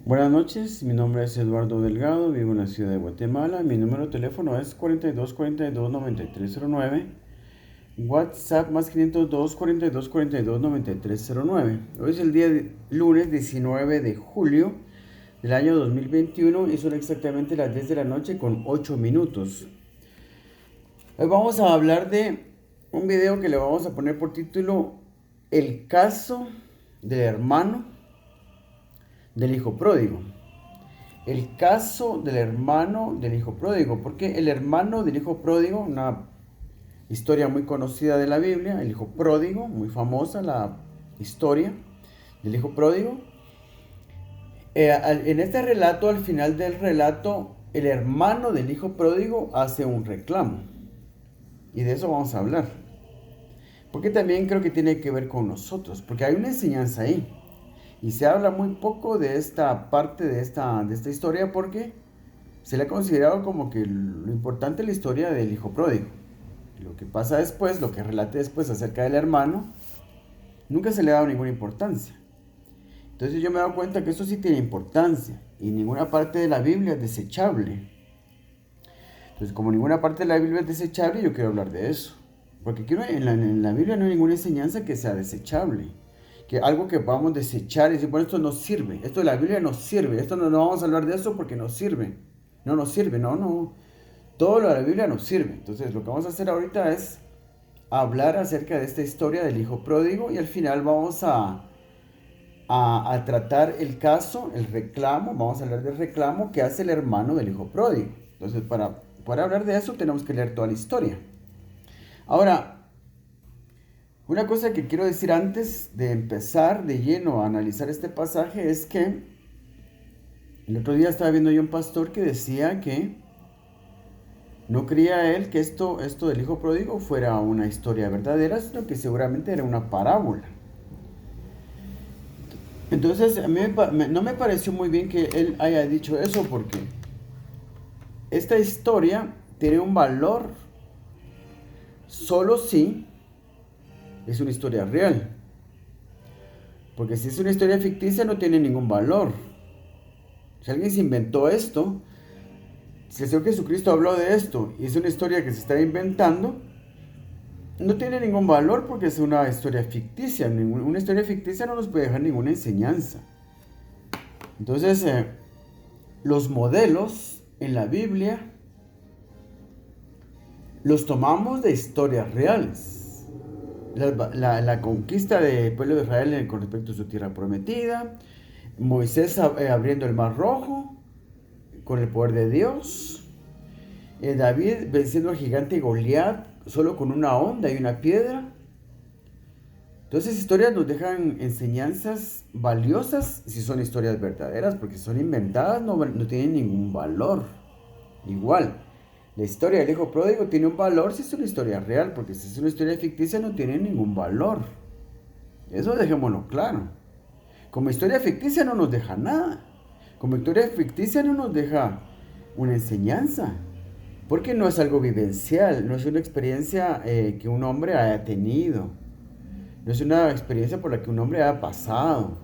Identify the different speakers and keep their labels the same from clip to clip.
Speaker 1: Buenas noches, mi nombre es Eduardo Delgado, vivo en la ciudad de Guatemala. Mi número de teléfono es 4242-9309. WhatsApp más 502-4242-9309. Hoy es el día de lunes 19 de julio del año 2021 y son exactamente las 10 de la noche con 8 minutos. Hoy vamos a hablar de un video que le vamos a poner por título El caso del hermano del hijo pródigo. El caso del hermano del hijo pródigo, porque el hermano del hijo pródigo, una historia muy conocida de la Biblia, el hijo pródigo, muy famosa la historia del hijo pródigo. En este relato, al final del relato, el hermano del hijo pródigo hace un reclamo. Y de eso vamos a hablar. Porque también creo que tiene que ver con nosotros, porque hay una enseñanza ahí. Y se habla muy poco de esta parte de esta historia porque se le ha considerado como que lo importante es la historia del hijo pródigo. Lo que pasa después, lo que relate después acerca del hermano, nunca se le ha dado ninguna importancia. Entonces yo me he dado cuenta que eso sí tiene importancia y ninguna parte de la Biblia es desechable. Entonces como ninguna parte de la Biblia es desechable, yo quiero hablar de eso. Porque en la Biblia no hay ninguna enseñanza que sea desechable. Que algo que podamos desechar y decir, bueno, esto no sirve, esto de la Biblia no sirve, esto no vamos a hablar de eso porque no sirve. No nos sirve, no. Todo lo de la Biblia nos sirve. Entonces lo que vamos a hacer ahorita es hablar acerca de esta historia del hijo pródigo y al final vamos a tratar el caso, el reclamo, vamos a hablar del reclamo que hace el hermano del hijo pródigo. Entonces para hablar de eso tenemos que leer toda la historia. Ahora, una cosa que quiero decir antes de empezar de lleno a analizar este pasaje es que el otro día estaba viendo yo un pastor que decía que no creía él que esto del hijo pródigo fuera una historia verdadera, sino que seguramente era una parábola. Entonces, a mí no me pareció muy bien que él haya dicho eso porque esta historia tiene un valor solo si es una historia real. Porque si es una historia ficticia no tiene ningún valor. Si alguien se inventó esto, si el Señor Jesucristo habló de esto y es una historia que se está inventando, no tiene ningún valor porque es una historia ficticia. Una historia ficticia no nos puede dejar ninguna enseñanza. Entonces, los modelos en la Biblia los tomamos de historias reales. La conquista del pueblo de Israel con respecto a su tierra prometida, Moisés abriendo el mar rojo con el poder de Dios, David venciendo al gigante Goliat solo con una onda y una piedra. Todas esas historias nos dejan enseñanzas valiosas si son historias verdaderas, porque si son inventadas no tienen ningún valor. Igual, la historia del hijo pródigo tiene un valor si es una historia real, porque si es una historia ficticia no tiene ningún valor. Eso dejémoslo claro. Como historia ficticia no nos deja nada. Como historia ficticia no nos deja una enseñanza. Porque no es algo vivencial, no es una experiencia que un hombre haya tenido. No es una experiencia por la que un hombre haya pasado.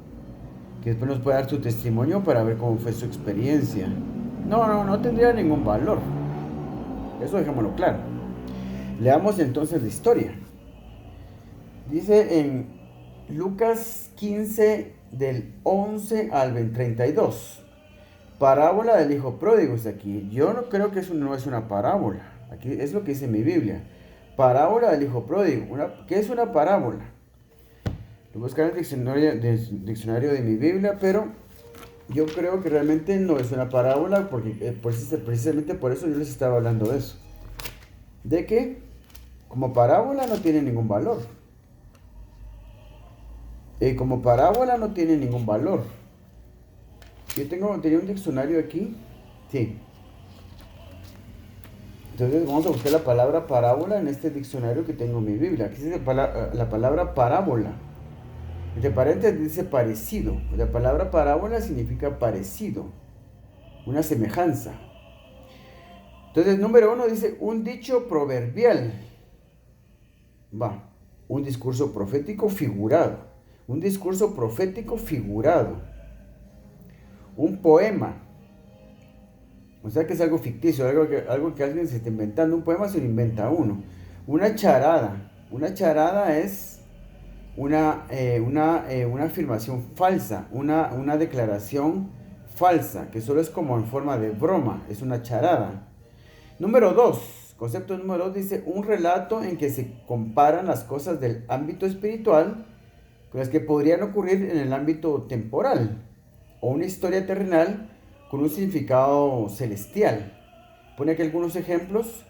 Speaker 1: Que después nos pueda dar su testimonio para ver cómo fue su experiencia. No tendría ningún valor. Eso dejémoslo claro. Leamos entonces la historia. Dice en Lucas 15 del 11 al 32. Parábola del hijo pródigo es aquí. Yo no creo que eso no es una parábola. Aquí es lo que dice mi Biblia. Parábola del hijo pródigo. ¿Qué es una parábola? Lo busqué en el diccionario de mi Biblia, pero yo creo que realmente no es una parábola porque precisamente por eso yo les estaba hablando de eso. De que como parábola no tiene ningún valor. Como parábola no tiene ningún valor. Yo tenía un diccionario aquí. Sí. Entonces vamos a buscar la palabra parábola en este diccionario que tengo en mi Biblia. Aquí dice la palabra parábola. Entre paréntesis dice parecido. La palabra parábola significa parecido. Una semejanza. Entonces, número 1 dice un dicho proverbial. Un discurso profético figurado. Un discurso profético figurado. Un poema, o sea que es algo ficticio, algo que alguien se está inventando. Un poema se lo inventa uno. Una charada es una afirmación falsa, una declaración falsa, que solo es como en forma de broma, es una charada. Número 2, concepto número 2 dice, un relato en que se comparan las cosas del ámbito espiritual con las que podrían ocurrir en el ámbito temporal, o una historia terrenal con un significado celestial. Pone aquí algunos ejemplos,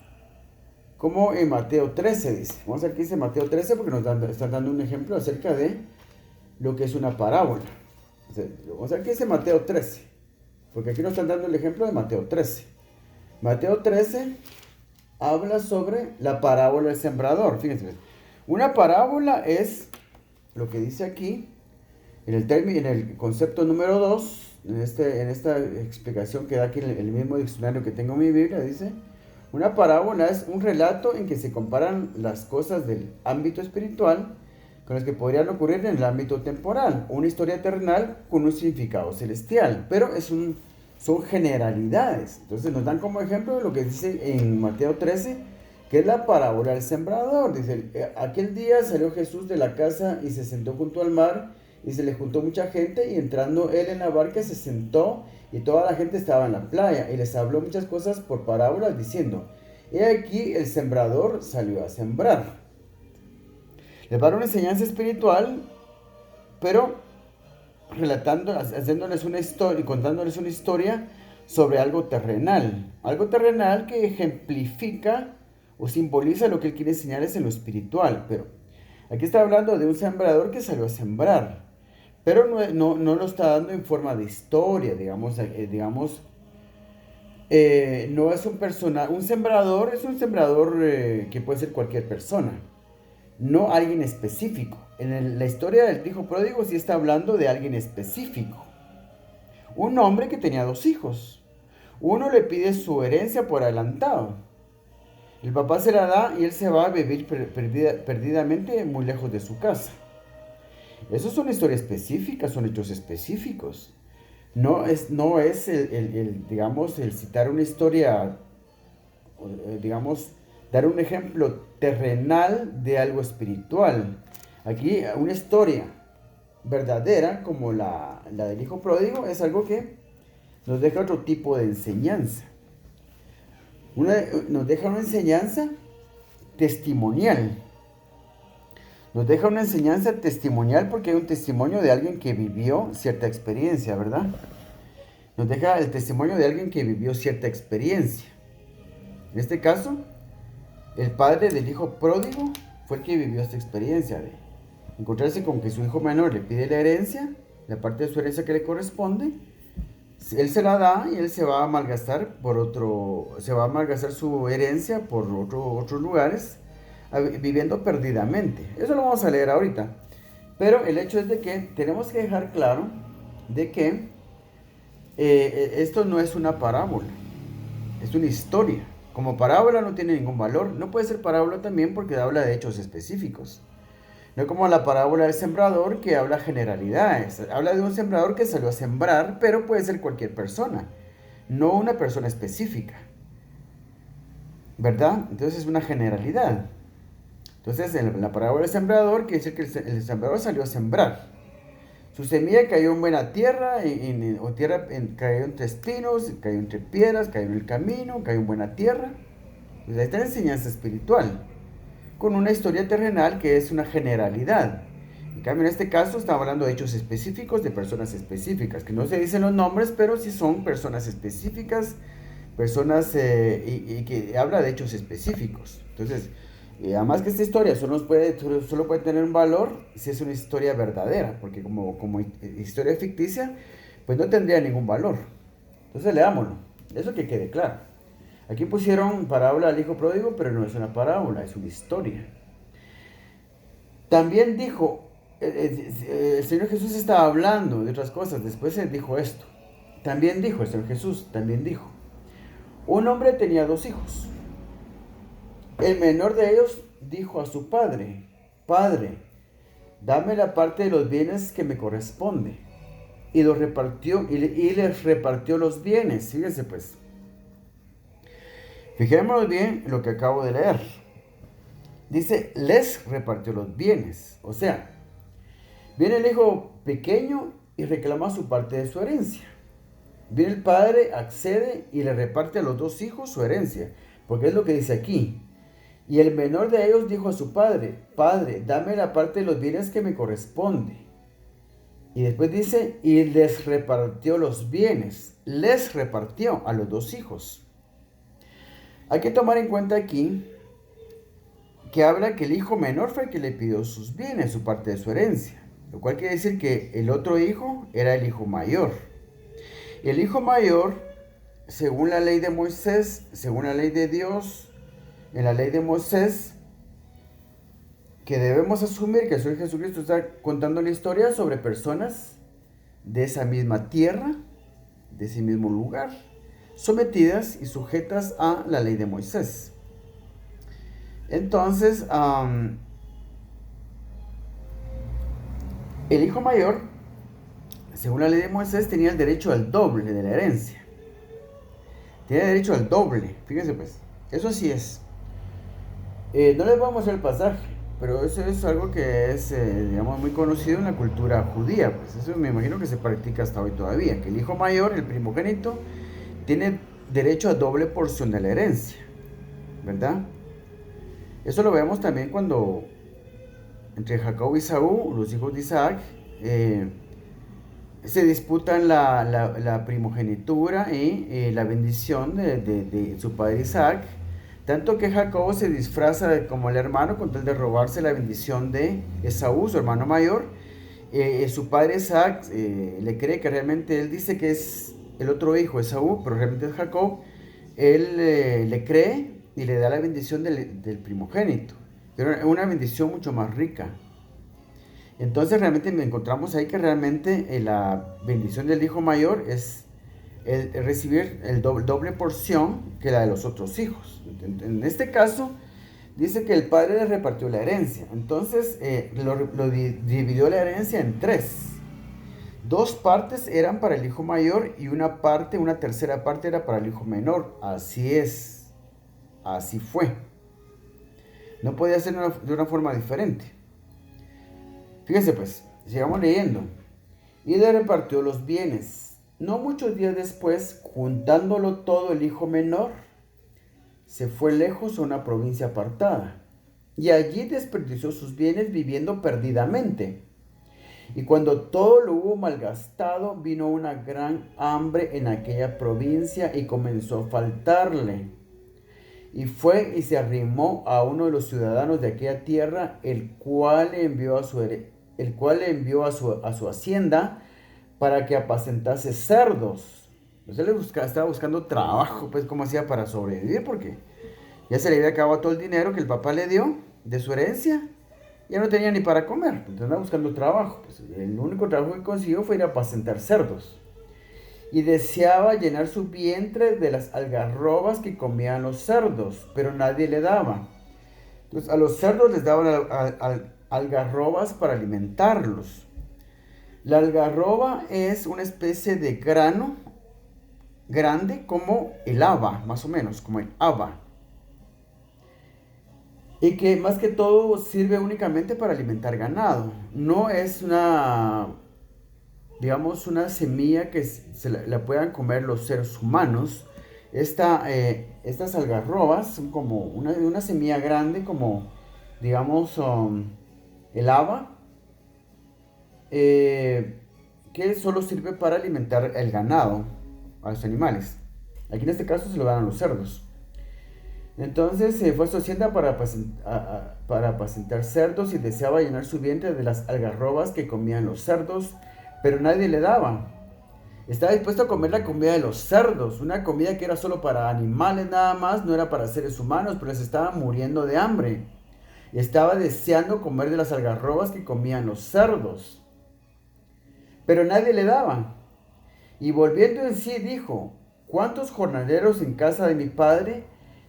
Speaker 1: como en Mateo 13 dice. Vamos a ver qué dice Mateo 13 porque están dando un ejemplo acerca de lo que es una parábola. Vamos a ver qué dice Mateo 13, porque aquí nos están dando el ejemplo de Mateo 13. Mateo 13 habla sobre la parábola del sembrador. Fíjense, una parábola es lo que dice aquí, en el concepto número 2, en esta explicación que da aquí en el mismo diccionario que tengo en mi Biblia, dice, una parábola es un relato en que se comparan las cosas del ámbito espiritual con las que podrían ocurrir en el ámbito temporal, una historia terrenal con un significado celestial, pero son generalidades. Entonces nos dan como ejemplo lo que dice en Mateo 13, que es la parábola del sembrador. Dice, aquel día salió Jesús de la casa y se sentó junto al mar, y se le juntó mucha gente, y entrando él en la barca se sentó, y toda la gente estaba en la playa, y les habló muchas cosas por parábolas, diciendo, he aquí el sembrador salió a sembrar. Les va a dar una enseñanza espiritual, pero haciéndoles una historia y contándoles una historia sobre algo terrenal que ejemplifica o simboliza lo que él quiere enseñarles en lo espiritual. Pero aquí está hablando de un sembrador que salió a sembrar, pero no lo está dando en forma de historia, no es un sembrador es un sembrador que puede ser cualquier persona, no alguien específico. La historia del hijo pródigo sí está hablando de alguien específico. Un hombre que tenía 2 hijos. Uno le pide su herencia por adelantado. El papá se la da y él se va a vivir perdidamente muy lejos de su casa. Esas son historias específicas, son hechos específicos. No es el citar una historia, dar un ejemplo terrenal de algo espiritual. Aquí una historia verdadera como la del hijo pródigo es algo que nos deja otro tipo de enseñanza. Nos deja una enseñanza testimonial. Nos deja una enseñanza testimonial porque hay un testimonio de alguien que vivió cierta experiencia, ¿verdad? Nos deja el testimonio de alguien que vivió cierta experiencia. En este caso, el padre del hijo pródigo fue el que vivió esta experiencia de encontrarse con que su hijo menor le pide la herencia, la parte de su herencia que le corresponde. Él se la da y él se va a malgastar su herencia por otros lugares, viviendo perdidamente. Eso lo vamos a leer ahorita. Pero el hecho es de que tenemos que dejar claro de que esto no es una parábola, es una historia. Como parábola no tiene ningún valor. No puede ser parábola también porque habla de hechos específicos. No como la parábola del sembrador que habla generalidades. Habla de un sembrador que salió a sembrar, pero puede ser cualquier persona, no una persona específica, ¿verdad? Entonces es una generalidad. Entonces en la parábola del sembrador quiere decir que el sembrador salió a sembrar. Su semilla cayó en buena tierra, cayó entre espinos, cayó entre piedras, cayó en el camino, cayó en buena tierra. Pues ahí está la enseñanza espiritual, con una historia terrenal que es una generalidad. En cambio, en este caso estamos hablando de hechos específicos, de personas específicas, que no se dicen los nombres, pero sí son personas específicas, y que habla de hechos específicos. Entonces, además que esta historia solo puede tener un valor si es una historia verdadera, porque como historia ficticia, pues no tendría ningún valor. Entonces leámoslo, eso que quede claro. Aquí pusieron parábola del hijo pródigo, pero no es una parábola, es una historia. También dijo, el Señor Jesús estaba hablando de otras cosas, después él dijo esto. También dijo, el Señor Jesús también dijo, un hombre tenía 2 hijos. El menor de ellos dijo a su padre, Padre, dame la parte de los bienes que me corresponde. y los repartió y les repartió los bienes. Fíjense pues. Fijémonos bien en lo que acabo de leer. Dice, les repartió los bienes. O sea, viene el hijo pequeño y reclama su parte de su herencia. Viene el padre, accede y le reparte a los dos hijos su herencia. Porque es lo que dice aquí. Y el menor de ellos dijo a su padre, Padre, dame la parte de los bienes que me corresponde. Y después dice, y les repartió los bienes. Les repartió a los dos hijos. Hay que tomar en cuenta aquí que habla que el hijo menor fue el que le pidió sus bienes, su parte de su herencia. Lo cual quiere decir que el otro hijo era el hijo mayor. El hijo mayor, según la ley de Moisés, según la ley de Dios, en la ley de Moisés, que debemos asumir que el Señor Jesucristo está contando la historia sobre personas de esa misma tierra, de ese mismo lugar, sometidas y sujetas a la ley de Moisés. Entonces, el hijo mayor, según la ley de Moisés, tenía el derecho al doble de la herencia. Tenía derecho al doble, fíjense pues, eso sí es. No les vamos a hacer el pasaje, pero eso es algo que es, digamos, muy conocido en la cultura judía. Pues eso me imagino que se practica hasta hoy todavía, que el hijo mayor, el primogénito, tiene derecho a doble porción de la herencia, ¿verdad? Eso lo vemos también cuando entre Jacob y Esaú, los hijos de Isaac, se disputan la primogenitura y la bendición de su padre Isaac. Tanto que Jacob se disfraza como el hermano con tal de robarse la bendición de Esaú, su hermano mayor. Su padre Isaac le cree que realmente él dice que es el otro hijo, Esaú, pero realmente es Jacob. Él le cree y le da la bendición del primogénito, pero una bendición mucho más rica. Entonces realmente encontramos ahí que realmente la bendición del hijo mayor es recibir el doble porción que la de los otros hijos. En este caso, dice que el padre le repartió la herencia. Entonces, dividió la herencia en tres. Dos partes eran para el hijo mayor y una tercera parte era para el hijo menor. Así es. Así fue. No podía ser de una forma diferente. Fíjense pues, sigamos leyendo. Y le repartió los bienes. No muchos días después, juntándolo todo, el hijo menor se fue lejos a una provincia apartada, y allí desperdició sus bienes viviendo perdidamente. Y cuando todo lo hubo malgastado, vino una gran hambre en aquella provincia y comenzó a faltarle. Y fue y se arrimó a uno de los ciudadanos de aquella tierra, el cual le envió a su hacienda para que apacentase cerdos. Entonces estaba buscando trabajo, pues cómo hacía para sobrevivir, porque ya se le había acabado todo el dinero que el papá le dio de su herencia. Ya no tenía ni para comer, entonces andaba buscando trabajo. Pues el único trabajo que consiguió fue ir a apacentar cerdos. Y deseaba llenar su vientre de las algarrobas que comían los cerdos, pero nadie le daba. Entonces a los cerdos les daban algarrobas para alimentarlos. La algarroba es una especie de grano grande como el haba, más o menos, como el haba. Y que más que todo sirve únicamente para alimentar ganado. No es digamos, una semilla que la puedan comer los seres humanos. Estas algarrobas son como una semilla grande, como, digamos, el haba. Que solo sirve para alimentar el ganado, a los animales. Aquí en este caso se lo dan a los cerdos. Entonces fue a su hacienda para apacentar cerdos y deseaba llenar su vientre de las algarrobas que comían los cerdos, pero nadie le daba. Estaba dispuesto a comer la comida de los cerdos, una comida que era solo para animales nada más, no era para seres humanos, pero les estaba muriendo de hambre. Estaba deseando comer de las algarrobas que comían los cerdos, pero nadie le daba. Y volviendo en sí dijo, ¿cuántos jornaleros en casa de mi padre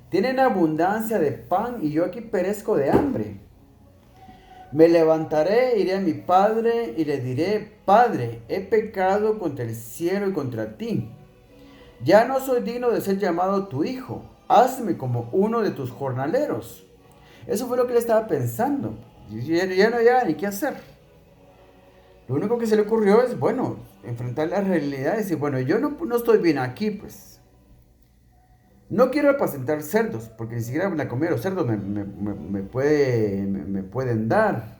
Speaker 1: tienen abundancia de pan y yo aquí perezco de hambre? Me levantaré, iré a mi padre y le diré, Padre, he pecado contra el cielo y contra ti. Ya no soy digno de ser llamado tu hijo. Hazme como uno de tus jornaleros. Eso fue lo que él estaba pensando. Ya no había ni qué hacer. Lo único que se le ocurrió es, bueno, enfrentar la realidad y decir, bueno, yo no estoy bien aquí, pues. No quiero apacentar cerdos, porque ni siquiera la comida de los cerdos me pueden dar.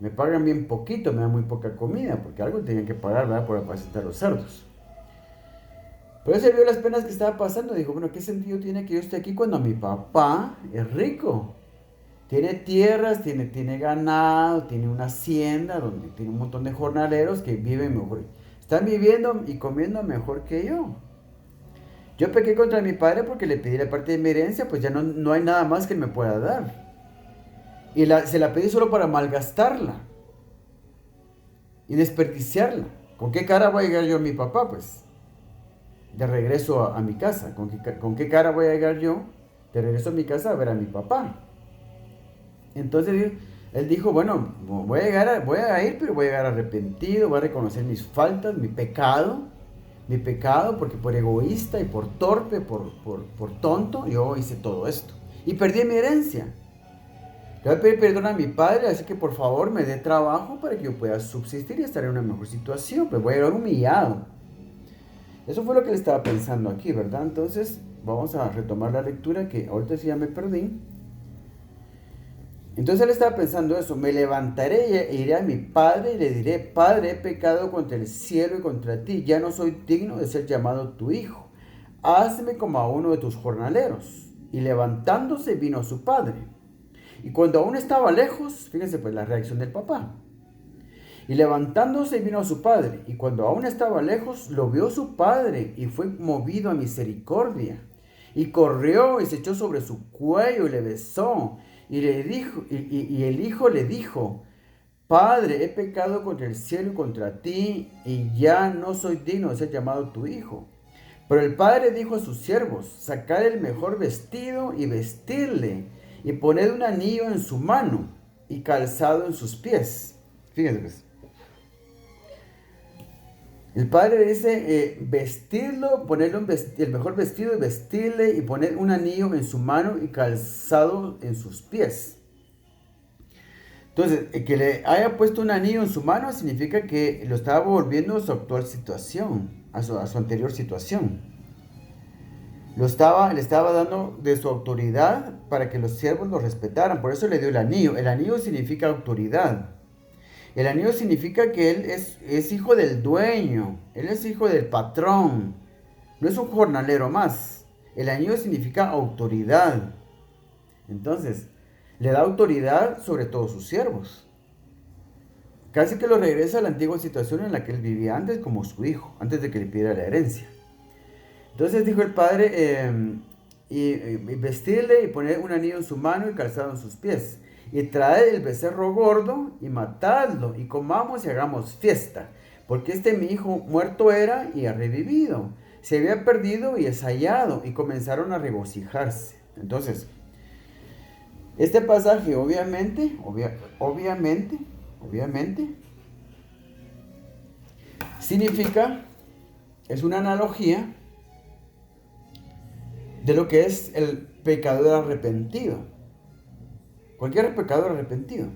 Speaker 1: Me pagan bien poquito, me dan muy poca comida, porque algo tenían que pagar, ¿verdad?, por apacentar los cerdos. Pero se vio las penas que estaba pasando. Dijo, bueno, ¿qué sentido tiene que yo esté aquí cuando mi papá es rico? Tiene tierras, tiene ganado, tiene una hacienda donde tiene un montón de jornaleros que viven mejor. Están viviendo y comiendo mejor que yo. Yo pequé contra mi padre porque le pedí la parte de mi herencia, pues ya no hay nada más que él me pueda dar. Y se la pedí solo para malgastarla y desperdiciarla. ¿Con qué cara voy a llegar yo a mi papá, pues? De regreso a mi casa. ¿Con qué cara voy a llegar yo de regreso a mi casa a ver a mi papá? Entonces él dijo, bueno, voy a ir, pero voy a llegar arrepentido, voy a reconocer mis faltas, mi pecado, porque por egoísta y por torpe, por tonto, yo hice todo esto. Y perdí mi herencia. Le voy a pedir perdón a mi padre, así que por favor me dé trabajo para que yo pueda subsistir y estar en una mejor situación. Pues voy a llegar humillado. Eso fue lo que él estaba pensando aquí, ¿verdad? Entonces vamos a retomar la lectura, que ahorita sí ya me perdí. Entonces él estaba pensando eso, me levantaré e iré a mi padre y le diré, Padre, he pecado contra el cielo y contra ti, ya no soy digno de ser llamado tu hijo. Hazme como a uno de tus jornaleros. Y levantándose vino a su padre. Y cuando aún estaba lejos, fíjense pues la reacción del papá. Y levantándose vino a su padre, y cuando aún estaba lejos, lo vio su padre, y fue movido a misericordia. Y corrió y se echó sobre su cuello y le besó. Y el hijo le dijo, Padre, he pecado contra el cielo y contra ti, y ya no soy digno de ser llamado tu hijo. Pero el padre dijo a sus siervos, sacad el mejor vestido y vestirle, y poned un anillo en su mano, y calzado en sus pies. Fíjense pues. El padre dice vestirlo, ponerle el mejor vestido y vestirle y poner un anillo en su mano y calzado en sus pies. Entonces, que le haya puesto un anillo en su mano significa que lo estaba volviendo a su actual situación, a su anterior situación. Le estaba dando de su autoridad para que los siervos lo respetaran. Por eso le dio el anillo. El anillo significa autoridad. El anillo significa que él es hijo del dueño, él es hijo del patrón, no es un jornalero más. El anillo significa autoridad. Entonces, le da autoridad sobre todos sus siervos. Casi que lo regresa a la antigua situación en la que él vivía antes como su hijo, antes de que le pidiera la herencia. Entonces dijo el padre, y vestirle y poner un anillo en su mano y calzado en sus pies. Y traed el becerro gordo y matadlo, y comamos y hagamos fiesta. Porque mi hijo muerto era y ha revivido. Se había perdido y es hallado. Y comenzaron a regocijarse. Entonces, este pasaje obviamente, significa, es una analogía de lo que es el pecador arrepentido. Cualquier pecador arrepentido,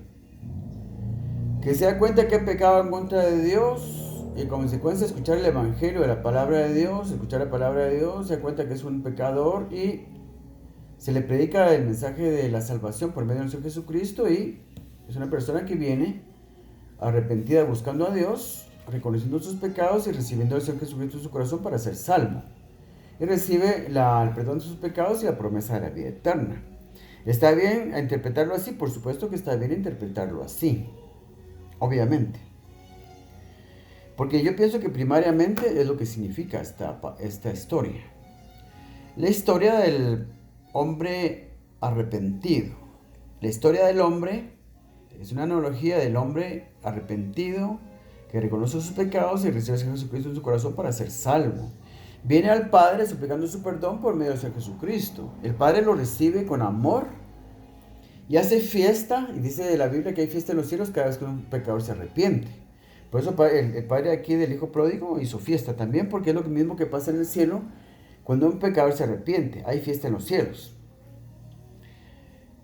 Speaker 1: que se da cuenta que ha pecado en contra de Dios y como consecuencia escuchar el evangelio de la palabra de Dios, escuchar la palabra de Dios, se da cuenta que es un pecador y se le predica el mensaje de la salvación por medio del Señor Jesucristo, y es una persona que viene arrepentida buscando a Dios, reconociendo sus pecados y recibiendo al Señor Jesucristo en su corazón para ser salvo. Y recibe el perdón de sus pecados y la promesa de la vida eterna. ¿Está bien interpretarlo así? Por supuesto que está bien interpretarlo así. Obviamente. Porque yo pienso que primariamente es lo que significa esta historia. La historia del hombre arrepentido. La historia del hombre es una analogía del hombre arrepentido que reconoce sus pecados y recibe a Jesucristo en su corazón para ser salvo. Viene al Padre suplicando su perdón por medio de Jesucristo. El Padre lo recibe con amor y hace fiesta, y dice de la Biblia que hay fiesta en los cielos cada vez que un pecador se arrepiente. Por eso el padre aquí del hijo pródigo hizo fiesta también, porque es lo mismo que pasa en el cielo cuando un pecador se arrepiente. Hay fiesta en los cielos.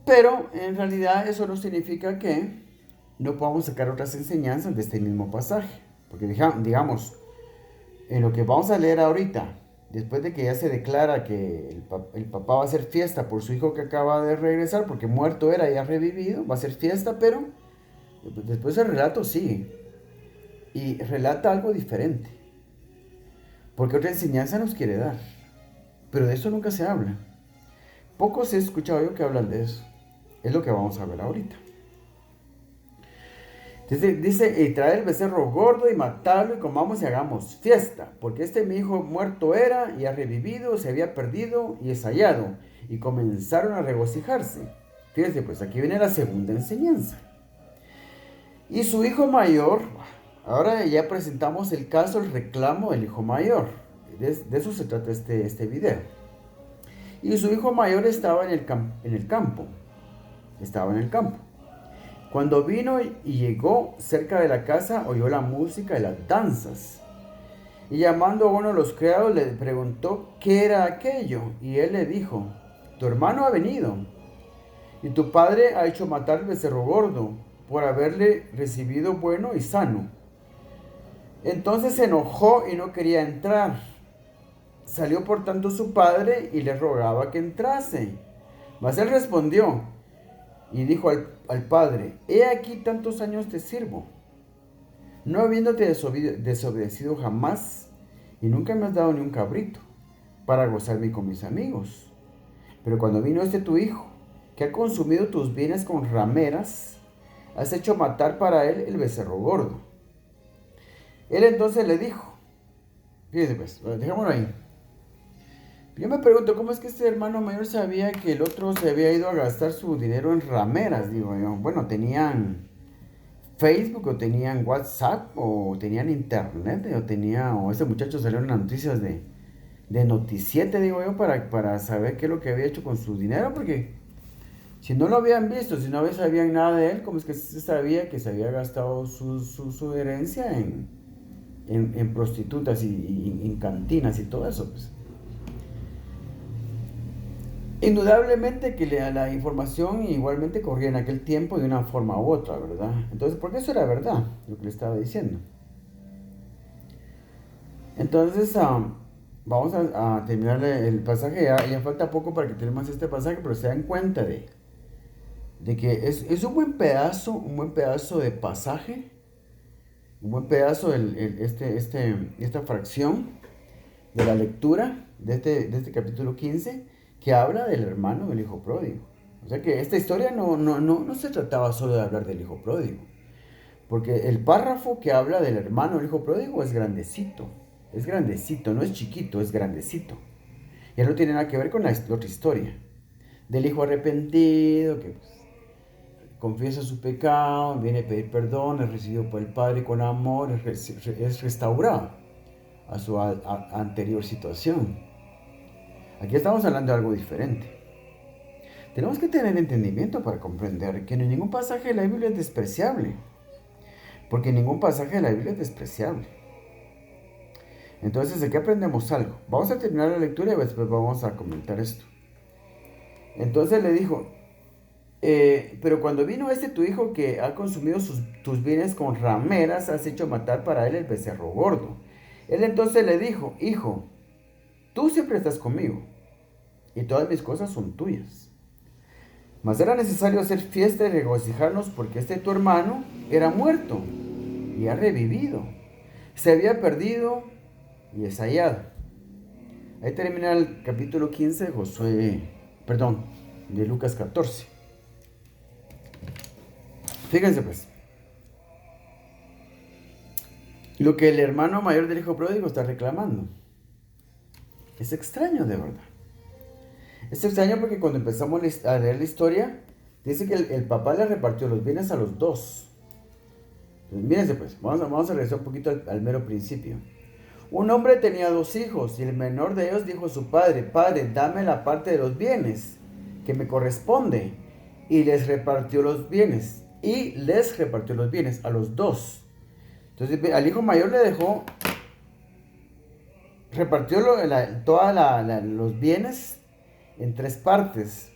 Speaker 1: Pero en realidad eso no significa que no podamos sacar otras enseñanzas de este mismo pasaje. Porque digamos, en lo que vamos a leer ahorita, después de que ya se declara que el papá va a hacer fiesta por su hijo que acaba de regresar, porque muerto era y ha revivido, va a hacer fiesta, pero después el relato sigue. Y relata algo diferente. Porque otra enseñanza nos quiere dar. Pero de eso nunca se habla. Pocos he escuchado yo que hablan de eso. Es lo que vamos a ver ahorita. Dice, y trae el becerro gordo y matarlo y comamos y hagamos fiesta. Porque mi hijo muerto era y ha revivido, se había perdido y es hallado. Y comenzaron a regocijarse. Fíjense, pues aquí viene la segunda enseñanza. Y su hijo mayor, ahora ya presentamos el caso, el reclamo del hijo mayor. De eso se trata este video. Y su hijo mayor estaba en el campo. Estaba en el campo. Cuando vino y llegó cerca de la casa, oyó la música y las danzas. Y llamando a uno de los criados, le preguntó qué era aquello. Y él le dijo, tu hermano ha venido, y tu padre ha hecho matar al becerro gordo, por haberle recibido bueno y sano. Entonces se enojó y no quería entrar. Salió por tanto su padre y le rogaba que entrase. Mas él respondió y dijo al padre, he aquí tantos años te sirvo, no habiéndote desobedecido jamás, y nunca me has dado ni un cabrito para gozarme con mis amigos. Pero cuando vino tu hijo, que ha consumido tus bienes con rameras, has hecho matar para él el becerro gordo. Él entonces le dijo, fíjense pues, dejémoslo ahí. Yo me pregunto, ¿cómo es que este hermano mayor sabía que el otro se había ido a gastar su dinero en rameras? Digo yo, bueno, tenían Facebook, o tenían WhatsApp, o tenían internet, o ese muchacho salió en las noticias de Noticiete, digo yo, para saber qué es lo que había hecho con su dinero, porque si no lo habían visto, si no sabían nada de él, ¿cómo es que se sabía que se había gastado su herencia en prostitutas y en cantinas y todo eso? Pues indudablemente que la información igualmente corría en aquel tiempo de una forma u otra, ¿verdad? Entonces, porque eso era verdad, lo que le estaba diciendo. Entonces, vamos a terminar el pasaje, ya falta poco para que terminemos este pasaje, pero se dan cuenta de que es un buen pedazo de pasaje, un buen pedazo esta fracción de la lectura de este capítulo 15, que habla del hermano del hijo pródigo. O sea que esta historia no se trataba solo de hablar del hijo pródigo, porque el párrafo que habla del hermano del hijo pródigo es grandecito, no es chiquito, es grandecito. Ya no tiene nada que ver con la otra historia del hijo arrepentido que confiesa su pecado, viene a pedir perdón, es recibido por el Padre con amor, es restaurado a su anterior situación. Aquí estamos hablando de algo diferente. Tenemos que tener entendimiento para comprender que ningún pasaje de la Biblia es despreciable. Porque ningún pasaje de la Biblia es despreciable. Entonces, ¿de qué aprendemos algo? Vamos a terminar la lectura y después vamos a comentar esto. Entonces le dijo, pero cuando vino tu hijo que ha consumido tus bienes con rameras, has hecho matar para él el becerro gordo. Él entonces le dijo, hijo, tú siempre estás conmigo, y todas mis cosas son tuyas. Mas era necesario hacer fiesta y regocijarnos, porque tu hermano era muerto y ha revivido. Se había perdido y es hallado. Ahí termina el capítulo 15 de Lucas 14. Fíjense pues, lo que el hermano mayor del hijo pródigo está reclamando. Es extraño, de verdad. Es extraño porque cuando empezamos a leer la historia, dice que el papá le repartió los bienes a los dos. Entonces, mírense pues, vamos a regresar un poquito al mero principio. Un hombre tenía 2 hijos, y el menor de ellos dijo a su padre, Padre, dame la parte de los bienes que me corresponde. y les repartió los bienes. Y les repartió los bienes a los dos. Entonces al hijo mayor le dejó, repartió todos los bienes en tres partes.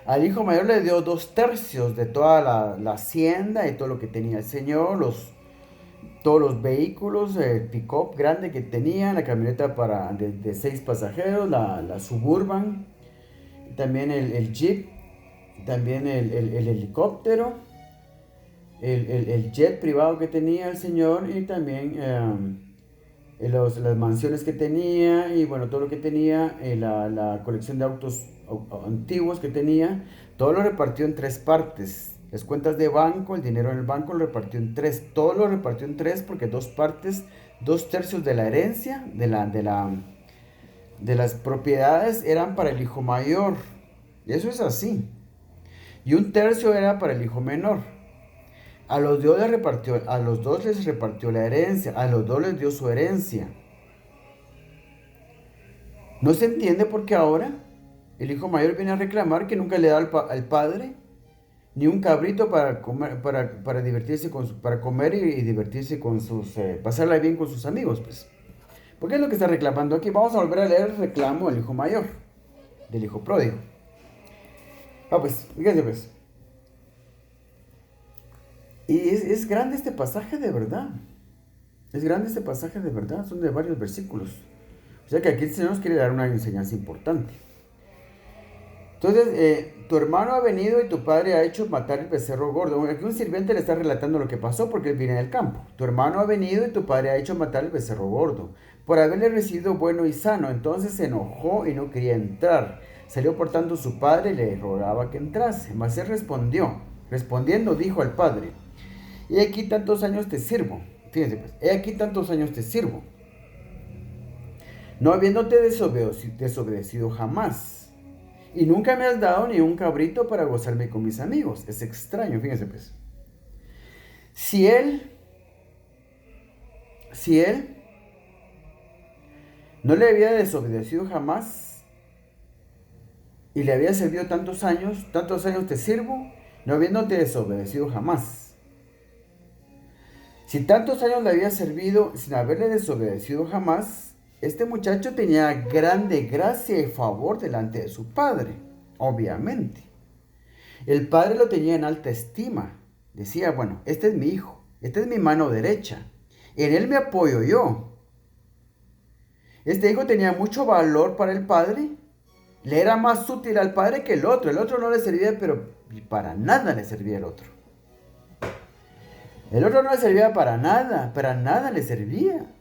Speaker 1: Al hijo mayor le dio 2/3 de toda la hacienda y todo lo que tenía el señor, todos los vehículos, el pick-up grande que tenía, la camioneta de 6 pasajeros, la Suburban, también el Jeep, también el helicóptero, el jet privado que tenía el señor y también las mansiones que tenía y bueno, todo lo que tenía, la colección de autos antiguos que tenía, todo lo repartió en tres partes. Las cuentas de banco, el dinero en el banco lo repartió en tres. Todo lo repartió en tres porque dos partes, 2/3 de la herencia, de las propiedades eran para el hijo mayor. Y eso es así. Y 1/3 era para el hijo menor. A los dos les repartió la herencia, a los dos les dio su herencia. No se entiende por qué ahora el hijo mayor viene a reclamar que nunca le da al padre ni un cabrito para comer, para divertirse para comer y divertirse con pasarla bien con sus amigos, pues. ¿Por qué es lo que está reclamando aquí? Vamos a volver a leer el reclamo del hijo mayor, del hijo pródigo. Pues, fíjense pues. Y es grande este pasaje de verdad. Es grande este pasaje de verdad. Son de varios versículos. O sea que aquí el Señor nos quiere dar una enseñanza importante. Entonces, tu hermano ha venido y tu padre ha hecho matar el becerro gordo. Aquí un sirviente le está relatando lo que pasó porque él viene del campo. Tu hermano ha venido y tu padre ha hecho matar el becerro gordo por haberle recibido bueno y sano. Entonces se enojó y no quería entrar. Salió por tanto su padre y le rogaba que entrase. Mas él respondiendo dijo al padre: he aquí tantos años te sirvo. Fíjense pues, he aquí tantos años te sirvo, no habiéndote desobedecido jamás. Y nunca me has dado ni un cabrito para gozarme con mis amigos. Es extraño, fíjense pues. Si él no le había desobedecido jamás y le había servido tantos años te sirvo, no habiéndote desobedecido jamás. Si tantos años le había servido sin haberle desobedecido jamás, este muchacho tenía grande gracia y favor delante de su padre, obviamente. El padre lo tenía en alta estima. Decía, bueno, este es mi hijo, esta es mi mano derecha, en él me apoyo yo. Este hijo tenía mucho valor para el padre, le era más útil al padre que el otro no le servía, pero para nada le servía el otro. El otro no le servía para nada le servía.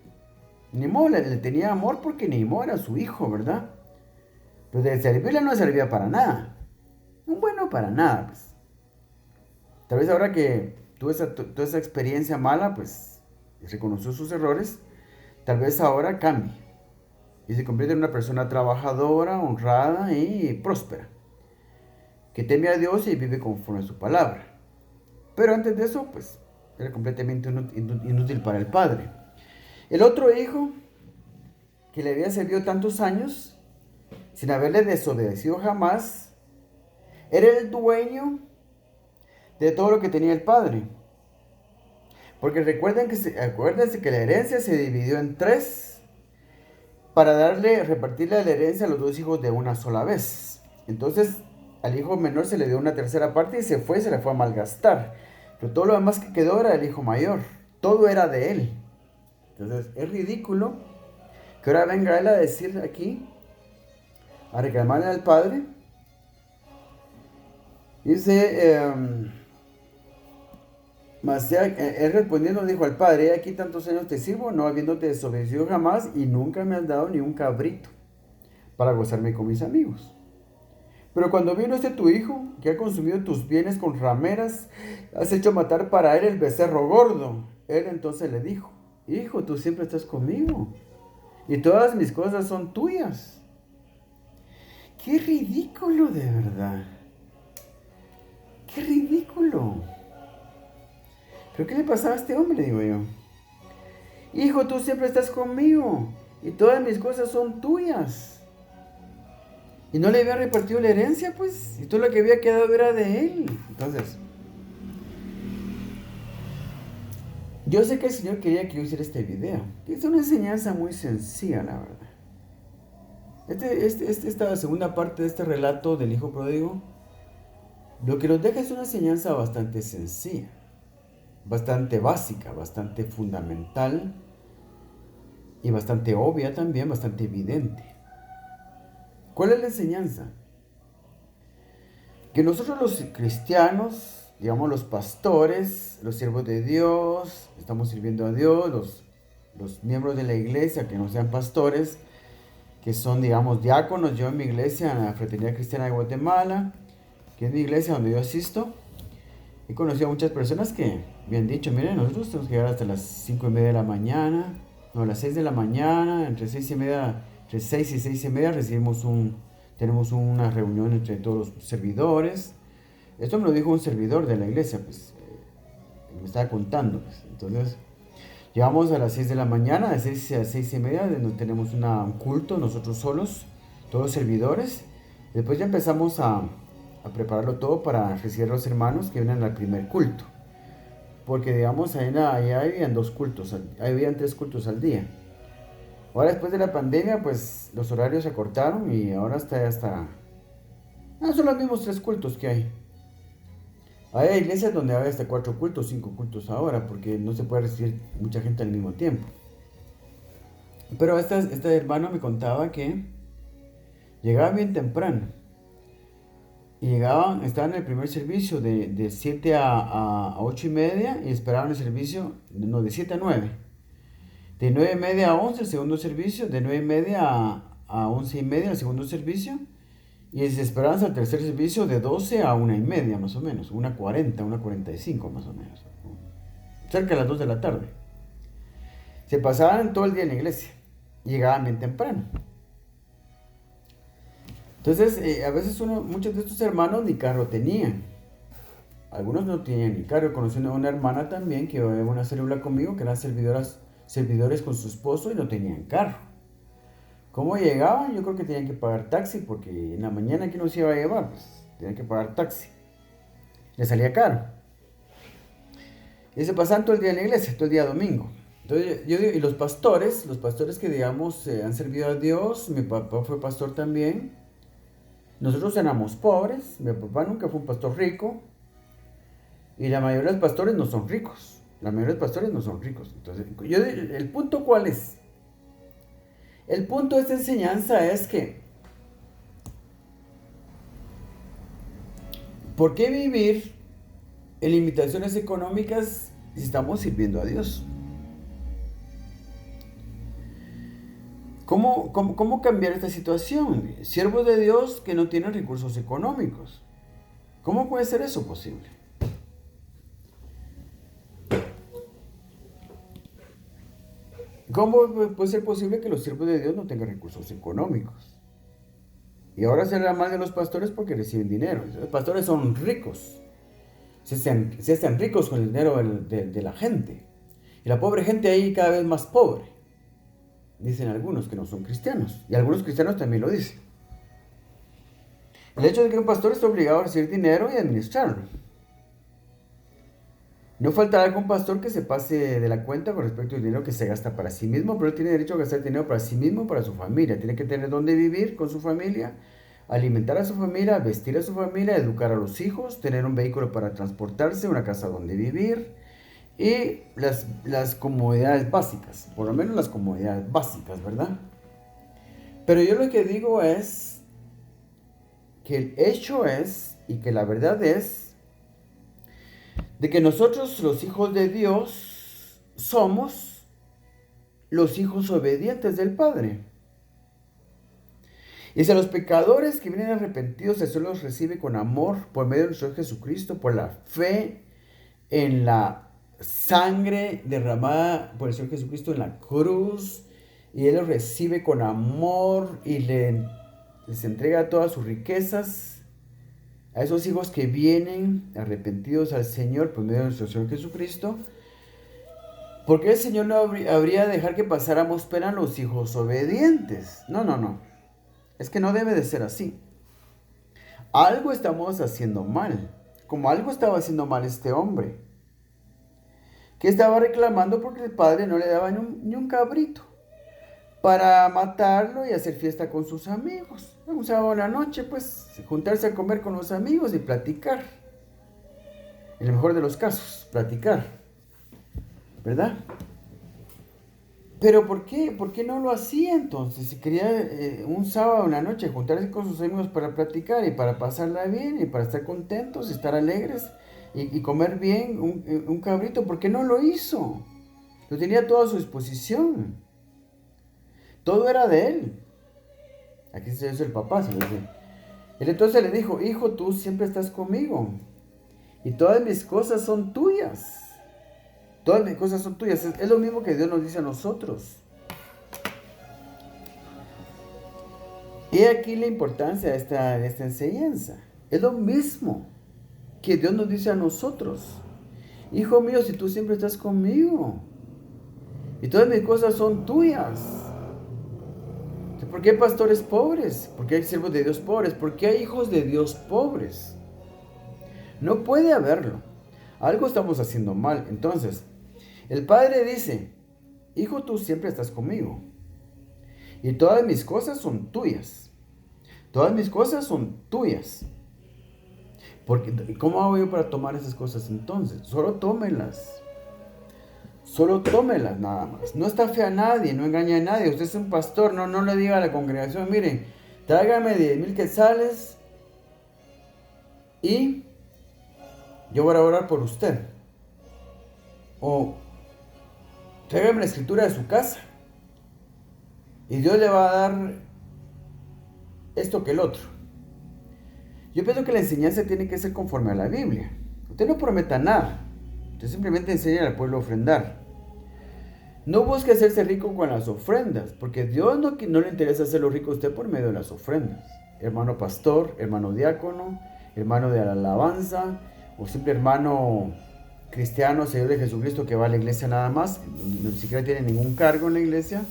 Speaker 1: Ni modo, le tenía amor porque ni modo era su hijo, ¿verdad? Pero de servirle no le servía para nada. No, bueno, para nada, pues. Tal vez ahora que tuvo toda esa experiencia mala, pues reconoció sus errores, tal vez ahora cambie y se convierte en una persona trabajadora, honrada y próspera, que teme a Dios y vive conforme a su palabra. Pero antes de eso, pues, era completamente inútil para el padre. El otro hijo, que le había servido tantos años, sin haberle desobedecido jamás, era el dueño de todo lo que tenía el padre. Porque acuérdense que la herencia se dividió en tres para repartirle la herencia a los dos hijos de una sola vez. Entonces, al hijo menor se le dio una tercera parte y se la fue a malgastar. Pero todo lo demás que quedó era del hijo mayor. Todo era de él. Entonces, es ridículo que ahora venga él a decir aquí, a reclamarle al padre. Dice, mas él respondiendo dijo al padre: aquí tantos años te sirvo, no habiéndote desobedecido jamás, y nunca me has dado ni un cabrito para gozarme con mis amigos. Pero cuando vino tu hijo, que ha consumido tus bienes con rameras, has hecho matar para él el becerro gordo. Él entonces le dijo: hijo, tú siempre estás conmigo, y todas mis cosas son tuyas. ¡Qué ridículo, de verdad! ¡Qué ridículo! ¿Pero qué le pasaba a este hombre, digo yo? Hijo, tú siempre estás conmigo, y todas mis cosas son tuyas. Y no le había repartido la herencia, pues. Y todo lo que había quedado era de él. Entonces, yo sé que el Señor quería que yo hiciera este video. Es una enseñanza muy sencilla, la verdad. Esta segunda parte de este relato del hijo pródigo, lo que nos deja es una enseñanza bastante sencilla, bastante básica, bastante fundamental y bastante obvia también, bastante evidente. ¿Cuál es la enseñanza? Que nosotros los cristianos, digamos los pastores, los siervos de Dios, estamos sirviendo a Dios, los miembros de la iglesia que no sean pastores, que son, digamos, diáconos. Yo en mi iglesia, en la Fraternidad Cristiana de Guatemala, que es mi iglesia donde yo asisto, he conocido a muchas personas que me han dicho, miren, nosotros tenemos que llegar hasta las 5:30 de la mañana, no, a las 6 de la mañana, entre 6:30, entre 6 y 6:30 tenemos una reunión entre todos los servidores. Esto me lo dijo un servidor de la iglesia, pues, me estaba contando, pues. Entonces, llegamos a las 6 de la mañana, de 6 a 6:30, donde tenemos un culto, nosotros solos, todos los servidores. Después ya empezamos a prepararlo todo para recibir a los hermanos que vienen al primer culto. Porque, digamos, ahí habían 2 cultos, habían 3 cultos al día. Ahora, después de la pandemia, pues los horarios se acortaron y ahora son los mismos 3 cultos que hay. Hay iglesias donde hay hasta 4 cultos, 5 cultos ahora, porque no se puede recibir mucha gente al mismo tiempo. Pero este hermano me contaba que llegaba bien temprano. Y estaban en el primer servicio de 7 a 8:30 y esperaban el servicio, no, de 7 a 9. De 9:30 a 11 el segundo servicio, de 9:30 a 11:30 el segundo servicio. Y se esperaban al tercer servicio de 12 a 1:30 más o menos, 1:40, 1:45 más o menos. Cerca de las 2 de la tarde. Se pasaban todo el día en la iglesia. Llegaban bien temprano. Entonces, a veces muchos de estos hermanos ni carro tenían. Algunos no tenían ni carro. Conocí a una hermana también que iba a una célula conmigo, que eran servidores con su esposo y no tenían carro. ¿Cómo llegaban? Yo creo que tenían que pagar taxi, porque en la mañana que nos iba a llevar, pues tenían que pagar taxi. Les salía caro. Y se pasaban todo el día en la iglesia, todo el día domingo. Entonces, yo digo, y los pastores que digamos han servido a Dios, mi papá fue pastor también. Nosotros éramos pobres, mi papá nunca fue un pastor rico, y la mayoría de los pastores no son ricos. La mayoría de los pastores no son ricos. Entonces, ¿el punto cuál es? El punto de esta enseñanza es que, ¿por qué vivir en limitaciones económicas si estamos sirviendo a Dios? ¿Cómo cambiar esta situación? Siervos de Dios que no tienen recursos económicos. ¿Cómo puede ser eso posible? ¿Cómo puede ser posible que los siervos de Dios no tengan recursos económicos? Y ahora se habla mal de los pastores porque reciben dinero. Los pastores son ricos. Se hacen ricos con el dinero de la gente. Y la pobre gente ahí cada vez más pobre. Dicen algunos que no son cristianos. Y algunos cristianos también lo dicen. El hecho de que un pastor esté obligado a recibir dinero y administrarlo. No faltará algún pastor que se pase de la cuenta con respecto al dinero que se gasta para sí mismo, pero él tiene derecho a gastar dinero para sí mismo, para su familia. Tiene que tener dónde vivir con su familia, alimentar a su familia, vestir a su familia, educar a los hijos, tener un vehículo para transportarse, una casa donde vivir y las comodidades básicas, por lo menos las comodidades básicas, ¿verdad? Pero yo lo que digo es que el hecho es, y que la verdad es, de que nosotros los hijos de Dios somos los hijos obedientes del Padre. Y si a los pecadores que vienen arrepentidos el Señor los recibe con amor por medio de nuestro Jesucristo, por la fe en la sangre derramada por el Señor Jesucristo en la cruz, y Él los recibe con amor y les entrega todas sus riquezas. A esos hijos que vienen arrepentidos al Señor por medio de nuestro Señor Jesucristo, ¿por qué el Señor no habría de dejar que pasáramos pena a los hijos obedientes? No. Es que no debe de ser así. algo estamos haciendo mal. Como algo estaba haciendo mal este hombre, que estaba reclamando porque el padre no le daba ni un cabrito para matarlo y hacer fiesta con sus amigos. Un sábado a la noche, pues, juntarse a comer con los amigos y platicar. En el mejor de los casos, platicar, ¿verdad? Pero ¿por qué? ¿Por qué no lo hacía entonces? Si quería un sábado, una noche, juntarse con sus amigos para platicar y para pasarla bien y para estar contentos, estar alegres y comer bien un cabrito, ¿por qué no lo hizo? Lo tenía todo a su disposición. Todo era de él. Aquí se dice el papá, se lo dice. Él entonces le dijo, hijo, tú siempre estás conmigo y todas mis cosas son tuyas. Todas mis cosas son tuyas. Es lo mismo que Dios nos dice a nosotros. Y aquí la importancia de esta enseñanza. Es lo mismo que Dios nos dice a nosotros. Hijo mío, si tú siempre estás conmigo y todas mis cosas son tuyas. ¿Por qué hay pastores pobres? ¿Por qué hay siervos de Dios pobres? ¿Por qué hay hijos de Dios pobres? No puede haberlo. Algo estamos haciendo mal. Entonces, el padre dice, hijo, tú siempre estás conmigo y todas mis cosas son tuyas. Todas mis cosas son tuyas. Porque, ¿cómo hago yo para tomar esas cosas entonces? Solo tómelas. Solo tómelas nada más. No estafe a nadie, no engañe a nadie. Usted es un pastor, no le diga a la congregación, miren, tráigame 10,000 quetzales y yo voy a orar por usted. O tráigame la escritura de su casa y Dios le va a dar esto que el otro. Yo pienso que la enseñanza tiene que ser conforme a la Biblia. Usted no prometa nada. Usted simplemente enseña al pueblo a ofrendar. No busque hacerse rico con las ofrendas, porque Dios no le interesa hacerlo rico a usted por medio de las ofrendas. Hermano pastor, hermano diácono, hermano de la alabanza, o simple hermano cristiano, Señor de Jesucristo, que va a la iglesia nada más, ni siquiera tiene ningún cargo en la iglesia.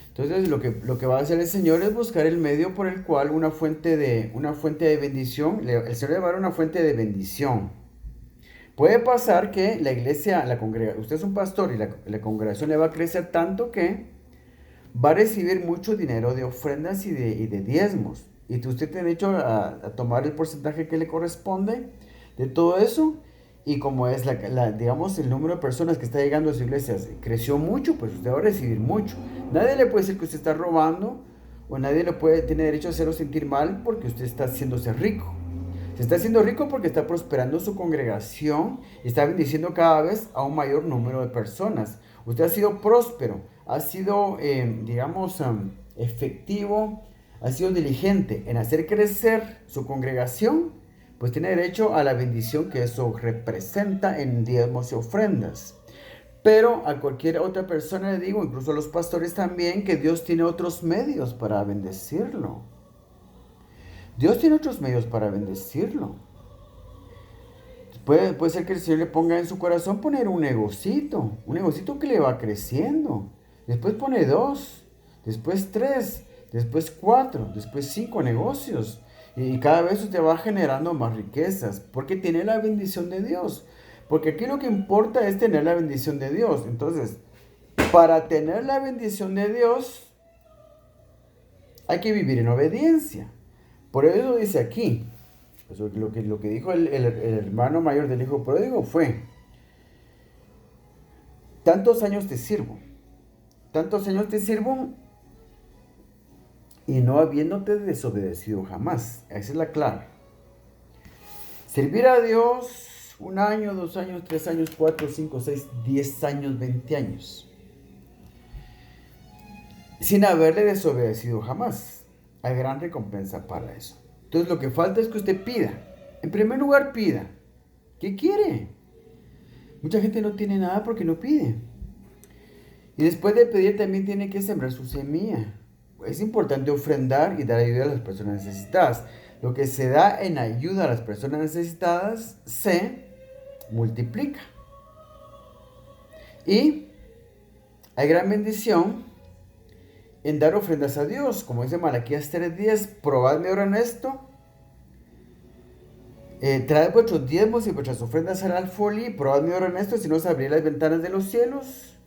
Speaker 1: Entonces lo que va a hacer el Señor es buscar el medio por el cual una fuente de bendición, el Señor le va a dar una fuente de bendición. Puede pasar que la iglesia, usted es un pastor y la congregación le va a crecer tanto que va a recibir mucho dinero de ofrendas y de diezmos. Y usted tiene derecho a tomar el porcentaje que le corresponde de todo eso. Y como es digamos, el número de personas que está llegando a su iglesia creció mucho, pues usted va a recibir mucho. Nadie le puede decir que usted está robando o nadie tiene derecho a hacerlo sentir mal porque usted está haciéndose rico. Se está haciendo rico porque está prosperando su congregación y está bendiciendo cada vez a un mayor número de personas. Usted ha sido próspero, ha sido, efectivo, ha sido diligente en hacer crecer su congregación, pues tiene derecho a la bendición que eso representa en diezmos y ofrendas. Pero a cualquier otra persona le digo, incluso a los pastores también, que Dios tiene otros medios para bendecirlo. Dios tiene otros medios para bendecirlo. Puede ser que el Señor le ponga en su corazón poner un negocito que le va creciendo. Después pone 2, después 3, después 4, después 5 negocios. Y cada vez usted va generando más riquezas, porque tiene la bendición de Dios. Porque aquí lo que importa es tener la bendición de Dios. Entonces, para tener la bendición de Dios, hay que vivir en obediencia. Por eso dice aquí, pues lo que dijo el hermano mayor del hijo pródigo fue, tantos años te sirvo y no habiéndote desobedecido jamás. Esa es la clave. Servir a Dios 1 año, 2 años, 3 años, 4, 5, 6, 10 años, 20 años. Sin haberle desobedecido jamás. Hay gran recompensa para eso. Entonces lo que falta es que usted pida. En primer lugar pida. ¿Qué quiere? Mucha gente no tiene nada porque no pide. Y después de pedir también tiene que sembrar su semilla. Es importante ofrendar y dar ayuda a las personas necesitadas. Lo que se da en ayuda a las personas necesitadas se multiplica. Y hay gran bendición en dar ofrendas a Dios. Como dice Malaquías 3:10, probadme ahora en esto Traed vuestros diezmos y vuestras ofrendas al alfolí, probadme ahora en esto, si no os abriré las ventanas de los cielos,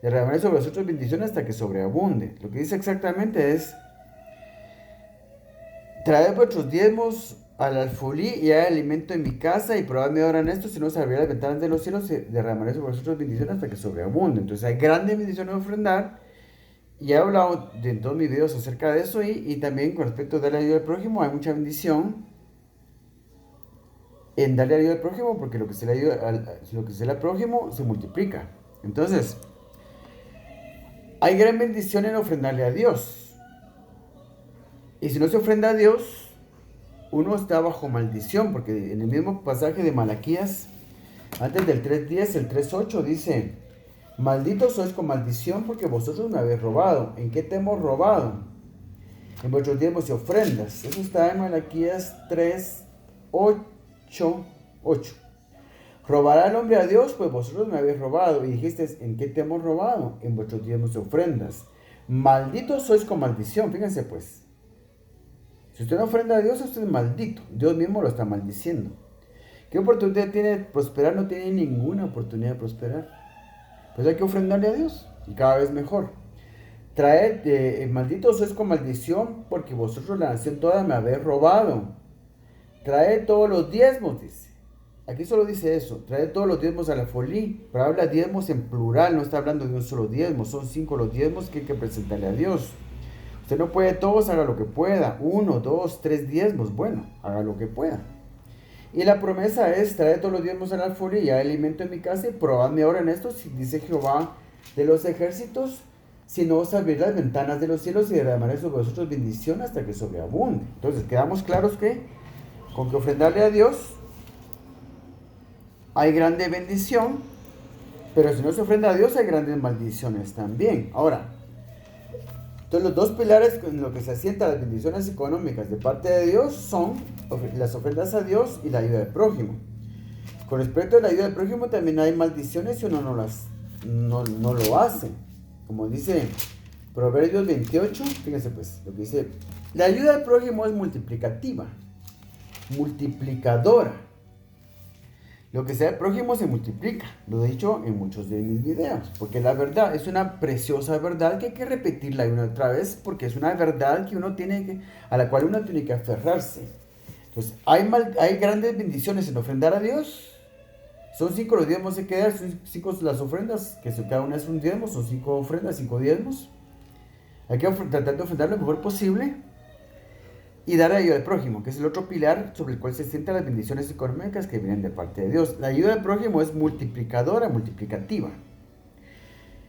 Speaker 1: derramaré sobre vosotros bendiciones hasta que sobreabunde. Lo que dice exactamente es, traed vuestros diezmos al alfolí y hay alimento en mi casa, y probadme ahora en esto, si no os abriré las ventanas de los cielos, derramaré sobre vosotros bendiciones hasta que sobreabunde. Entonces hay grandes bendiciones de ofrendar, y he hablado en todos mis videos acerca de eso, y también con respecto de la ayuda al prójimo, hay mucha bendición en darle ayuda al prójimo, porque lo que se le ayuda lo que se le al prójimo se multiplica. Entonces, hay gran bendición en ofrendarle a Dios. Y si no se ofrenda a Dios, uno está bajo maldición, porque en el mismo pasaje de Malaquías, antes del 3:10, el 3:8 dice, malditos sois con maldición porque vosotros me habéis robado. ¿En qué te hemos robado? En vuestros diezmos y ofrendas. Eso está en Malaquías 3:8. Robará el hombre a Dios, pues vosotros me habéis robado. Y dijiste, ¿en qué te hemos robado? En vuestros diezmos y ofrendas. Malditos sois con maldición. Fíjense pues. Si usted no ofrenda a Dios, usted es maldito. Dios mismo lo está maldiciendo. ¿Qué oportunidad tiene de prosperar? No tiene ninguna oportunidad de prosperar. Pues hay que ofrendarle a Dios. Y cada vez mejor. Traed, malditos sois con maldición, porque vosotros la nación toda me habéis robado. Traed todos los diezmos, dice. Aquí solo dice eso, trae todos los diezmos al alfolí, pero habla diezmos en plural, no está hablando de un solo diezmo, son 5 los diezmos que hay que presentarle a Dios. Usted no puede todos, haga lo que pueda, 1, 2, 3 diezmos, bueno, haga lo que pueda. Y la promesa es, trae todos los diezmos al alfolí y hay alimento en mi casa, y probadme ahora en esto, dice Jehová de los ejércitos, si no os abrir las ventanas de los cielos y derramaré sobre vosotros bendición hasta que sobreabunde. Entonces, quedamos claros que con que ofrendarle a Dios hay grande bendición, pero si no se ofrenda a Dios hay grandes maldiciones también. Ahora, entonces los dos pilares en los que se asientan las bendiciones económicas de parte de Dios son las ofrendas a Dios y la ayuda del prójimo. Con respecto a la ayuda del prójimo también hay maldiciones si uno no lo hace. Como dice Proverbios 28, fíjense pues, lo que dice, la ayuda del prójimo es multiplicativa, multiplicadora. Lo que sea el prójimo se multiplica, lo he dicho en muchos de mis videos, porque la verdad es una preciosa verdad que hay que repetirla una y otra vez, porque es una verdad que a la cual uno tiene que aferrarse. Entonces, hay grandes bendiciones en ofrendar a Dios. Son 5 los diezmos que dar, son 5 las ofrendas, que cada una es un diezmo, son 5 ofrendas, 5 diezmos. Hay que tratar de ofrendar lo mejor posible. Y dar ayuda al prójimo, que es el otro pilar sobre el cual se sientan las bendiciones económicas que vienen de parte de Dios. La ayuda al prójimo es multiplicadora, multiplicativa.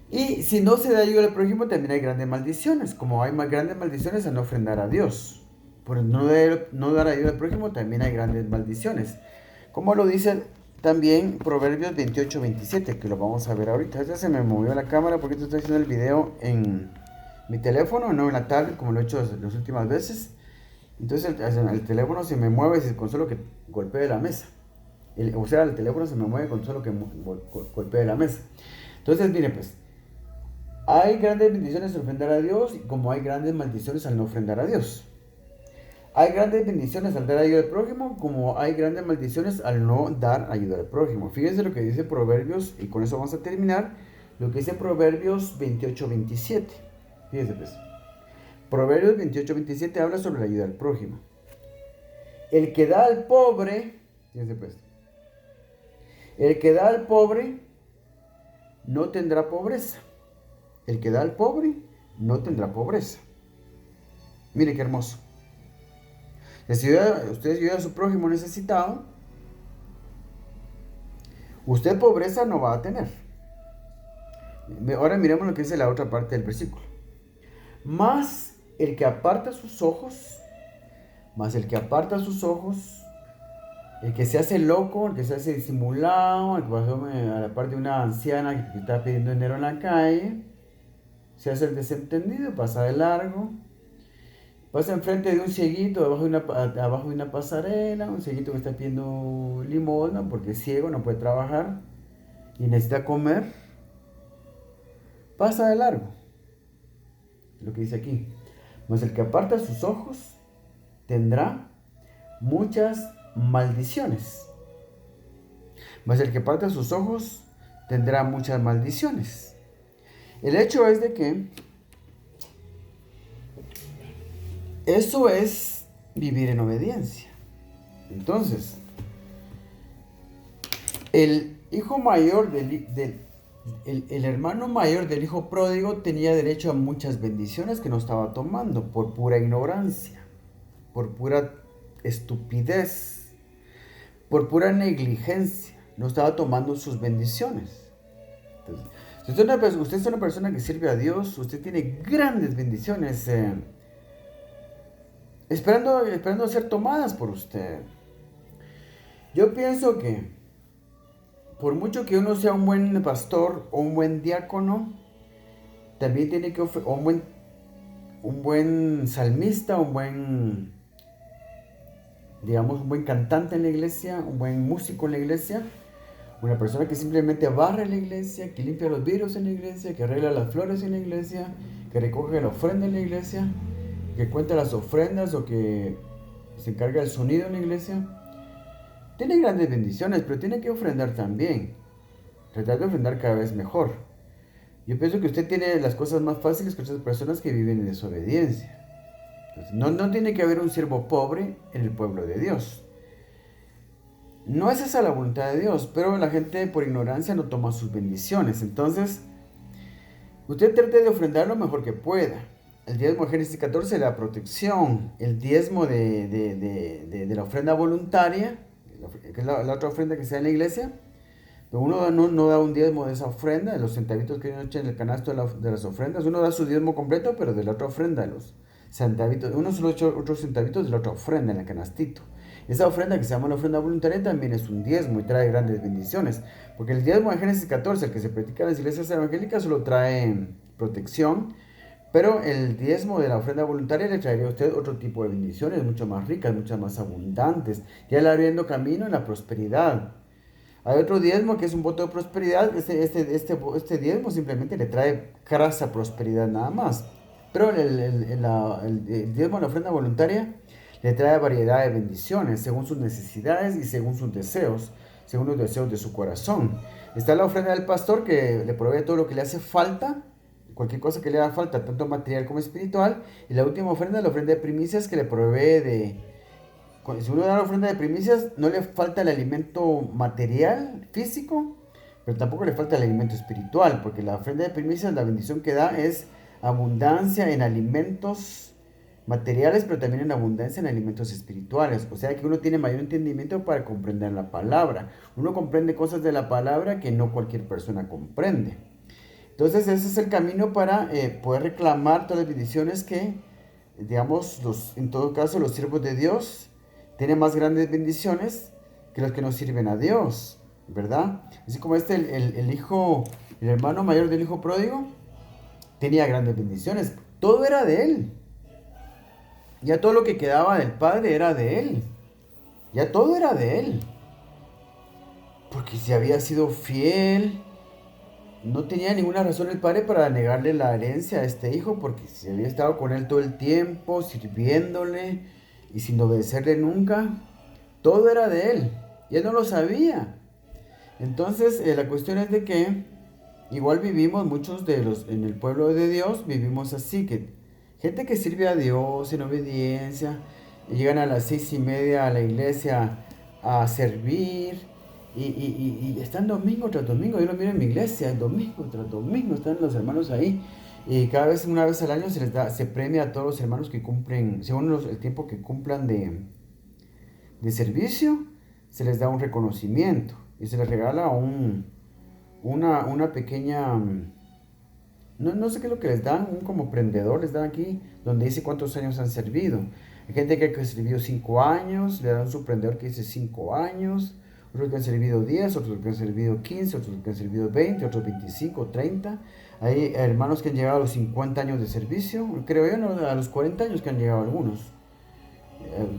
Speaker 1: Y si no se da ayuda al prójimo, también hay grandes maldiciones. Como hay más grandes maldiciones al no ofrendar a Dios. Por no dar ayuda al prójimo, también hay grandes maldiciones. Como lo dice también Proverbios 28-27, que lo vamos a ver ahorita. Ya se me movió la cámara porque estoy haciendo el video en mi teléfono, no en la tablet, como lo he hecho las últimas veces. Entonces el teléfono se me mueve con solo que golpee la mesa. El teléfono se me mueve con solo que golpee la mesa. Entonces, mire pues, hay grandes bendiciones al ofrendar a Dios, como hay grandes maldiciones al no ofrendar a Dios. Hay grandes bendiciones al dar ayuda al prójimo, como hay grandes maldiciones al no dar ayuda al prójimo. Fíjense lo que dice Proverbios, y con eso vamos a terminar, lo que dice Proverbios 28-27. Fíjense pues. Proverbios 28-27 habla sobre la ayuda al prójimo. El que da al pobre, fíjense pues, el que da al pobre no tendrá pobreza. El que da al pobre no tendrá pobreza. Mire qué hermoso. Si usted ayuda a su prójimo necesitado, usted pobreza no va a tener. Ahora miremos lo que dice la otra parte del versículo. Más el que aparta sus ojos, el que se hace loco, el que se hace disimulado, el que pasó a la parte de una anciana que está pidiendo dinero en la calle, se hace el desentendido, pasa de largo, pasa enfrente de un cieguito abajo de una pasarela, un cieguito que está pidiendo limosna porque es ciego, no puede trabajar y necesita comer, pasa de largo. Lo que dice aquí. Mas el que aparta sus ojos tendrá muchas maldiciones. Mas el que parte sus ojos tendrá muchas maldiciones. El hecho es de que eso es vivir en obediencia. Entonces, el hijo mayor el hermano mayor del hijo pródigo tenía derecho a muchas bendiciones que no estaba tomando por pura ignorancia, por pura estupidez, por pura negligencia. No estaba tomando sus bendiciones. Entonces, si usted es una persona que sirve a Dios, usted tiene grandes bendiciones esperando ser tomadas por usted. Yo pienso que por mucho que uno sea un buen pastor o un buen diácono, también tiene que un buen salmista, un buen cantante en la iglesia, un buen músico en la iglesia, una persona que simplemente barre la iglesia, que limpia los vidrios en la iglesia, que arregla las flores en la iglesia, que recoge la ofrenda en la iglesia, que cuenta las ofrendas o que se encarga del sonido en la iglesia. Tiene grandes bendiciones, pero tiene que ofrendar también. Tratar de ofrendar cada vez mejor. Yo pienso que usted tiene las cosas más fáciles que otras personas que viven en desobediencia. Entonces, no tiene que haber un siervo pobre en el pueblo de Dios. No es esa la voluntad de Dios, pero la gente por ignorancia no toma sus bendiciones. Entonces, usted trate de ofrendar lo mejor que pueda. El diezmo de Génesis 14, la protección. El diezmo de la ofrenda voluntaria, que es la otra ofrenda que se da en la iglesia. Pero uno no da un diezmo de esa ofrenda, de los centavitos que uno echa en el canasto de las ofrendas. Uno da su diezmo completo, pero de la otra ofrenda, de los centavitos. Uno solo echa otros centavitos de la otra ofrenda en el canastito. Esa ofrenda que se llama la ofrenda voluntaria también es un diezmo y trae grandes bendiciones. Porque el diezmo de Génesis 14, el que se practica en las iglesias evangélicas, solo trae protección. Pero el diezmo de la ofrenda voluntaria le traería a usted otro tipo de bendiciones, mucho más ricas, mucho más abundantes. Ya le abriendo camino en la prosperidad. Hay otro diezmo que es un voto de prosperidad. Este diezmo simplemente le trae crasa prosperidad nada más. Pero el diezmo de la ofrenda voluntaria le trae variedad de bendiciones según sus necesidades y según sus deseos, según los deseos de su corazón. Está la ofrenda del pastor que le provee todo lo que le hace falta, cualquier cosa que le haga falta, tanto material como espiritual. Y la última ofrenda es la ofrenda de primicias que le provee si uno da la ofrenda de primicias, no le falta el alimento material, físico, pero tampoco le falta el alimento espiritual, porque la ofrenda de primicias, la bendición que da es abundancia en alimentos materiales, pero también en abundancia en alimentos espirituales. O sea que uno tiene mayor entendimiento para comprender la palabra. Uno comprende cosas de la palabra que no cualquier persona comprende. Entonces ese es el camino para poder reclamar todas las bendiciones que, digamos, en todo caso, los siervos de Dios tienen más grandes bendiciones que los que no sirven a Dios, ¿verdad? Así como el hermano mayor del hijo pródigo, tenía grandes bendiciones. Todo era de él. Ya todo lo que quedaba del padre era de él. Ya todo era de él. Porque si había sido fiel, no tenía ninguna razón el padre para negarle la herencia a este hijo, porque si había estado con él todo el tiempo, sirviéndole y sin obedecerle nunca, todo era de él. Y él no lo sabía. Entonces, la cuestión es de que igual vivimos muchos en el pueblo de Dios, vivimos así, que gente que sirve a Dios en obediencia, llegan a las 6:30 a la iglesia a servir, y están domingo tras domingo. Yo lo miro en mi iglesia, domingo tras domingo están los hermanos ahí. Y una vez al año se premia a todos los hermanos que cumplen, según el tiempo que cumplan de servicio, se les da un reconocimiento y se les regala una pequeña, no sé qué es lo que les dan, un como prendedor les dan aquí, donde dice cuántos años han servido. Hay gente que ha servido 5 años, le dan su prendedor que dice 5 años, otros que han servido 10, otros que han servido 15, otros que han servido 20, otros 25, 30. Hay hermanos que han llegado a los 50 años de servicio, creo yo, ¿no? A los 40 años que han llegado algunos.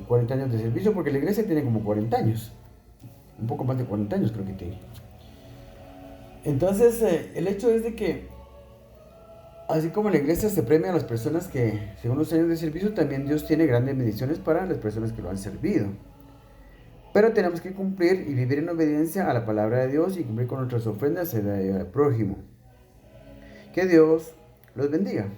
Speaker 1: 40 años de servicio, porque la iglesia tiene como 40 años. Un poco más de 40 años creo que tiene. Entonces, el hecho es de que, así como la iglesia se premia a las personas que, según los años de servicio, también Dios tiene grandes bendiciones para las personas que lo han servido. Pero tenemos que cumplir y vivir en obediencia a la palabra de Dios y cumplir con nuestras ofrendas en la ayuda del prójimo. Que Dios los bendiga.